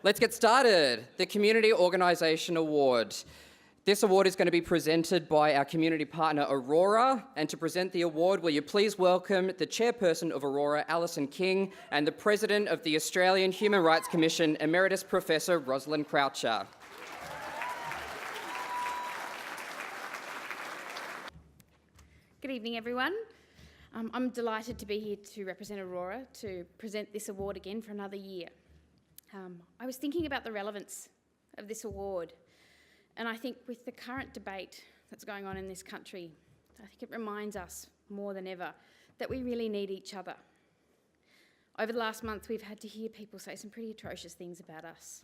Let's get started. The Community Organisation Award. This award is going to be presented by our community partner Aurora, and to present the award, will you please welcome the chairperson of Aurora, Alison King, and the president of the Australian Human Rights Commission, Emeritus Professor Rosalind Croucher. Good evening, everyone. I'm delighted to be here to represent Aurora to present this award again for another year. I was thinking about the relevance of this award, and I think with the current debate that's going on in this country, I think it reminds us more than ever that we really need each other. Over the last month, we've had to hear people say some pretty atrocious things about us,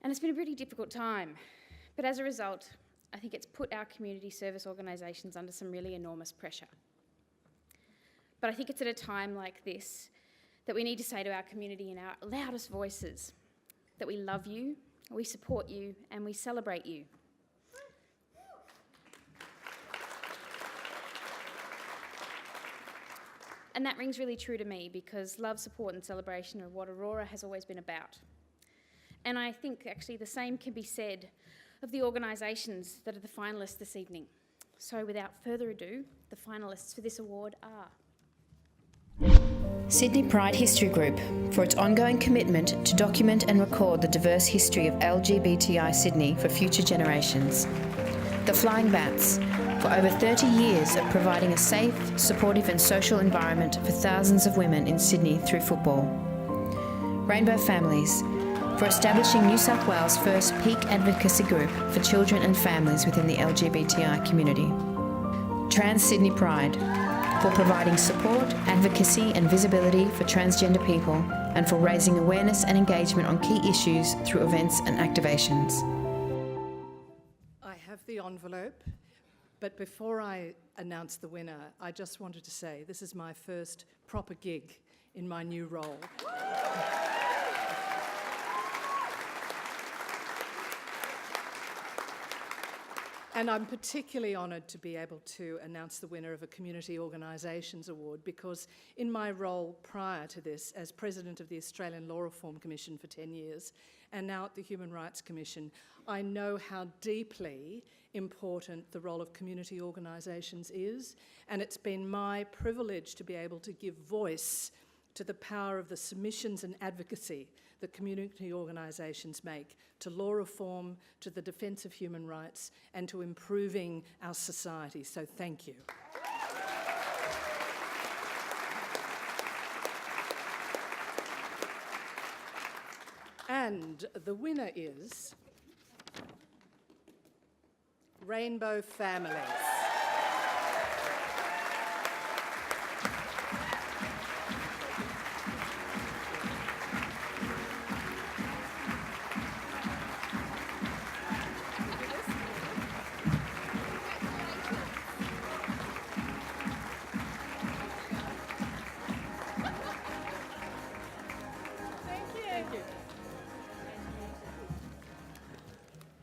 and it's been a pretty difficult time. But as a result, I think it's put our community service organisations under some really enormous pressure. But I think it's at a time like this that we need to say to our community in our loudest voices that we love you, we support you, and we celebrate you. And that rings really true to me because love, support and celebration are what Aurora has always been about. And I think actually the same can be said of the organisations that are the finalists this evening. So without further ado, the finalists for this award are Sydney Pride History Group for its ongoing commitment to document and record the diverse history of LGBTI Sydney for future generations. The Flying Bats for over 30 years of providing a safe, supportive and social environment for thousands of women in Sydney through football. Rainbow Families for establishing New South Wales' first peak advocacy group for children and families within the LGBTI community. Trans Sydney Pride for providing support, advocacy and visibility for transgender people and for raising awareness and engagement on key issues through events and activations. I have the envelope, but before I announce the winner, I just wanted to say this is my first proper gig in my new role. And I'm particularly honoured to be able to announce the winner of a Community Organisations Award because in my role prior to this as President of the Australian Law Reform Commission for 10 years and now at the Human Rights Commission, I know how deeply important the role of community organisations is, and it's been my privilege to be able to give voice to the power of the submissions and advocacy that community organisations make to law reform, to the defence of human rights and to improving our society. So thank you. And the winner is Rainbow Families.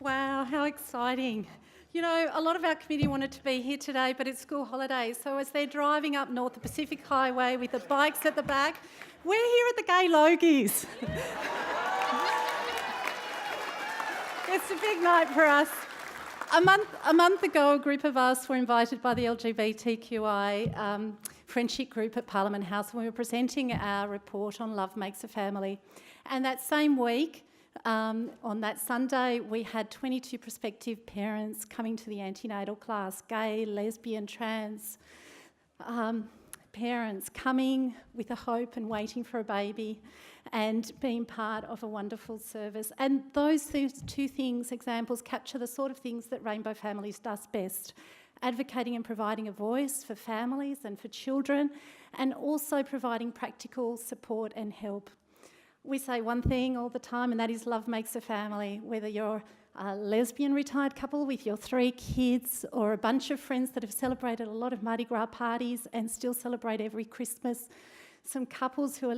Wow, how exciting. You know, a lot of our committee wanted to be here today, but it's school holidays. So as they're driving up North the Pacific Highway with the bikes at the back, we're here at the Gay Logies. It's a big night for us. A month ago, a group of us were invited by the LGBTQI friendship group at Parliament House, and we were presenting our report on Love Makes a Family. And that same week, on that Sunday, we had 22 prospective parents coming to the antenatal class, gay, lesbian, trans parents coming with a hope and waiting for a baby and being part of a wonderful service. And those two things, examples, capture the sort of things that Rainbow Families does best, advocating and providing a voice for families and for children, and also providing practical support and help. We say one thing all the time, and that is love makes a family. Whether you're a lesbian retired couple with your 3 kids or a bunch of friends that have celebrated a lot of Mardi Gras parties and still celebrate every Christmas, some couples who are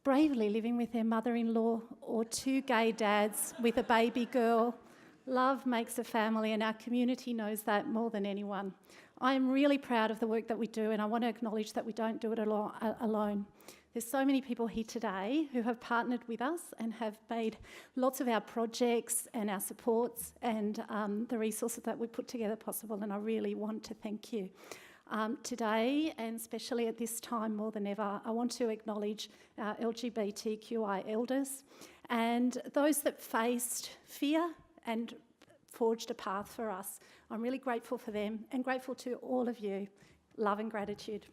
bravely living with their mother-in-law, or 2 gay dads with a baby girl. Love makes a family, and our community knows that more than anyone. I am really proud of the work that we do, and I want to acknowledge that we don't do it alone. There's so many people here today who have partnered with us and have made lots of our projects and our supports and the resources that we put together possible, and I really want to thank you. Today, and especially at this time more than ever, I want to acknowledge our LGBTQI elders and those that faced fear and forged a path for us. I'm really grateful for them and grateful to all of you. Love and gratitude.